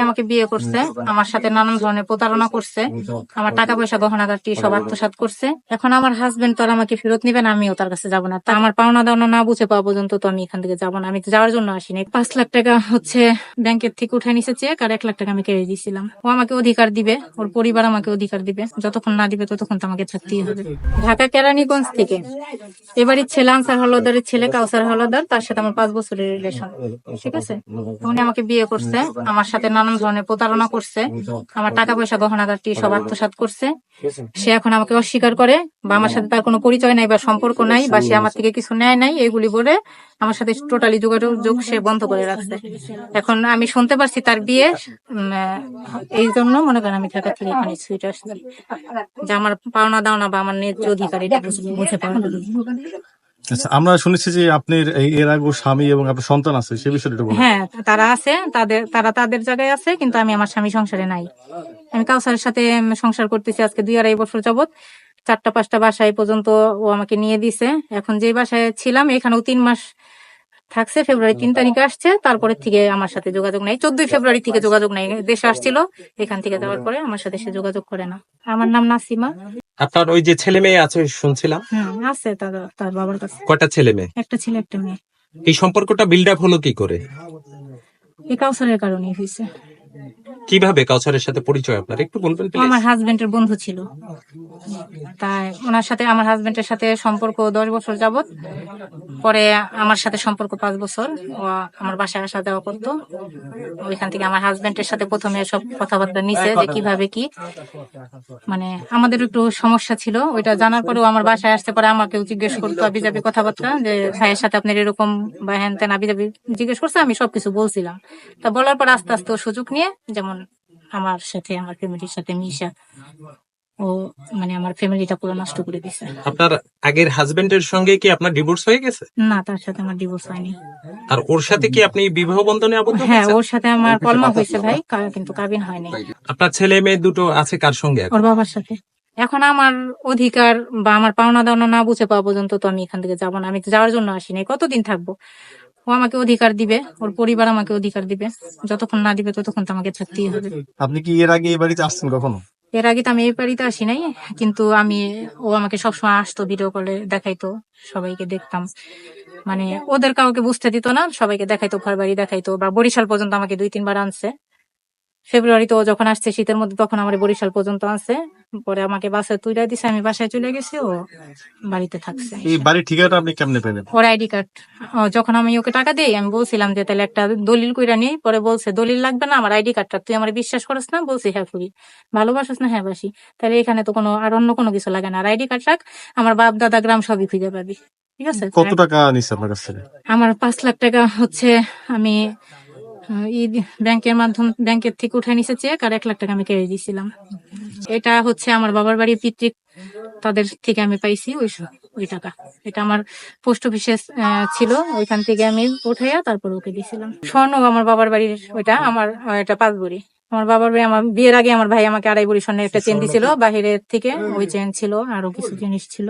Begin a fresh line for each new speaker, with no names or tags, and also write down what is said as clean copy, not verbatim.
আমাকে বিয়ে করছে, আমার সাথে নানান ধরনের প্রতারণা করছে, আমার টাকা পয়সা গহনাগাটি সব আত্মসাৎ করছে। এখন আমার হাজবেন্ড তো আর আমাকে ফেরত নিবেন, আমিও তার কাছে যাবো না। তা আমার পাওনা দাওনা না বুঝে পাওয়া পর্যন্ত তো আমি এখান থেকে যাবো না। আমি তো যাওয়ার জন্য আসিনি। 5 লাখ টাকা হচ্ছে ব্যাংকের থেকে উঠে নিছে চেক, আর 1 লাখ টাকা আমি কেড়ে দিয়েছিলাম। ও আমাকে অধিকার দিবে, ওর পরিবার আমাকে অধিকার দিবে। যতক্ষণ না দিবে ততক্ষণ তো আমাকে থাকতেই হবে। ঢাকা কেরানীগঞ্জ থেকে এবারই ছেলে আনসার হলদারের ছেলে কাউসার হলদার, তার সাথে আমার 5 বছরের রিলেশন। ঠিক আছে, উনি আমাকে বিয়ে করছে, আমার সাথে নানান ধরনের প্রতারণা করছে, আমার টাকা পয়সা গহনাগাটি সব আত্মসাৎ করছে। সে এখন আমাকে অস্বীকার করে, বা আমার সাথে তার কোনো পরিচয় নাই বা সম্পর্ক নাই, বা সে আমার থেকে কিছু নেয় নাই, এগুলি বলে আমার সাথে টোটালি যোগাযোগ সে বন্ধ করে রাখছে। এখন আমি শুনতে পারছি তার বিয়ে, এই জন্য মনে করেন আমি ঢাকা থেকে এখানে ছুটে আসছি, যে আমার পাওনা দাওনা বা আমার ন্যায্য অধিকার এটা বুঝে পাওয়া।
আচ্ছা, আমরা শুনেছি যে আপনার এর আগে স্বামী এবং আপনার সন্তান আছে, সে বিষয়টা একটু বলুন।
হ্যাঁ, তারা আছে, তাদের জায়গায় আছে, কিন্তু আমি আমার স্বামী সংসারে নাই। আমি কাউসারের সাথে সংসার করতেছি আজকে 2-2.5 বছর যাবত। 4টা-5টা বাসায় পর্যন্ত ও আমাকে নিয়ে দিছে। এখন যে বাসায় ছিলাম এখানেও 3 মাস থাকছে, ফেব্রুয়ারি 3 তারিখে আসছে, তারপরে থেকে আমার সাথে যোগাযোগ নাই। 14 ফেব্রুয়ারি থেকে যোগাযোগ নাই, দেশে আসছিল, এখান থেকে যাওয়ার পরে আমার সাথে সে যোগাযোগ করে না। আমার নাম নাসিমা।
আপনার ওই যে ছেলে মেয়ে আছে শুনছিলাম,
আছে তার বাবার কাছে।
কয়টা ছেলে মেয়ে?
একটা ছেলে একটা মেয়ে।
এই সম্পর্কটা বিল্ড আপ হলো কি করে?
এই কাউসারের কারণে হয়েছে।
কিভাবে কাউসারের সাথে পরিচয় আপনার একটু বলবেন প্লিজ?
আমার হাজবেন্ডের বন্ধু ছিল, তাই ওনার সাথে আমার হাজবেন্ডের সাথে সম্পর্ক 10 বছর যাবত। পরে আমার সাথে সম্পর্ক 5 বছর। ও আমার বাসায় আসা যাওয়া করতো। ওইখান থেকে আমার হাজবেন্ডের সাথে প্রথমে সব কথাবার্তা নিছে, যে কিভাবে কি, মানে আমাদের একটু সমস্যা ছিল, ওইটা জানার পরেও আমার বাসায় আসতে পারে আমাকেও জিজ্ঞেস করতো আবিজাবি কথাবার্তা, যে ভাইয়ের সাথে আপনার এরকম বা হ্যান তেন আবিজাবি জিজ্ঞেস করছে। আমি সবকিছু বলছিলাম। তা বলার পর আস্তে আস্তে ও সুযোগ নিয়ে, যেমন আমার সাথে আমার ফ্যামিলির সাথে মিশা, ও মানে আমার ফ্যামিলিটা পুরো নষ্ট করে দিছে।
আপনার আগের হাজবেন্ডের সঙ্গে কি আপনার ডিভোর্স হয়ে গেছে?
না, তার সাথে আমার ডিভোর্স হয়নি।
আর ওর সাথে কি আপনি বিবাহ বন্ধনে আবদ্ধ
হ্যাঁ,
হয়েছেন?
ওর সাথে আমার কলমা হয়েছে ভাই, কিন্তু কাবিন হয়নি।
আপনার ছেলে মেয়ে দুটো আছে কার সঙ্গে এখন?
ওর বাবার সাথে। এখন আমার অধিকার বা আমার পাওনা দাওনা না বুঝে পাওয়া পর্যন্ত তো আমি এখান থেকে যাবো না। আমি তো যাওয়ার জন্য আসিনি। কতদিন থাকবো? ও আমাকে অধিকার দিবে, ওর পরিবার আমাকে অধিকার দিবে। যতক্ষণ না দিবে ততক্ষণ তো আমাকে থাকতেই হবে।
আপনি কি এর আগে এই বাড়িতে আসছেন কখনো?
এর আগে তো আমি এই বাড়িতে আসি নাই, কিন্তু ও আমাকে সবসময় আসতো, ভিডিও কলে দেখাইতো, সবাইকে দেখতাম। মানে ওদের কাউকে বুঝতে দিত না, সবাইকে দেখাইতো, ঘর বাড়ি দেখাইতো, বা বরিশাল পর্যন্ত আমাকে 2-3 বার আনছে। ফেব্রুয়ারিতে ও যখন আসছে শীতের মধ্যে, তখন আমার বরিশাল পর্যন্ত আছে। পরে আমাকে বাসায় তুলে দিছে, আমি বাসায় চলে গেছি, ও বাড়িতে থাকছে।
এই বাড়ির ঠিকানাটা আপনি কেমনে পেলেন?
ওর আইডি কার্ড, যখন আমি ওকে টাকা দিই, আমি বলছিলাম যে তাহলে একটা দলিল কইরা নিই। পরে বলছে দলিল লাগবে না, আমার আইডি কার্ডটা, তুই আমার বিশ্বাস করিস না? বলছি হ্যাঁ করি। ভালোবাসিস না? হ্যাঁ বাসি। তাহলে এখানে তো আর অন্য কোনো কিছু লাগে না, আর আইডি কার্ড রাখ, আমার বাপ দাদা গ্রাম সবই খুঁজে পাবি। ঠিক আছে।
কত টাকা নিচ্ছে আপনার কাছ থেকে?
আমার 5 লাখ টাকা হচ্ছে আমি ব্যাংকের থেকে উঠে নিছে চেক, আর 1 লাখ টাকা আমি কেড়ে দিয়েছিলাম। এটা হচ্ছে আমার বাবার বাড়ির পিতৃক, তাদের থেকে আমি পাইছি ওই টাকা। এটা আমার পোস্ট অফিসে ছিল, ওইখান থেকে আমি উঠাইয়া তারপর ওকে দিয়েছিলাম। স্বর্ণ আমার বাবার বাড়ির, ওইটা আমার, এটা 5 ভরি। আমার বাবার বাড়ি, আমার বিয়ের আগে আমার ভাই আমাকে 2.5 ভরি স্বর্ণের একটা চেন দিছিল বাহিরের থেকে, ওই চেন ছিল, আরো কিছু জিনিস ছিল।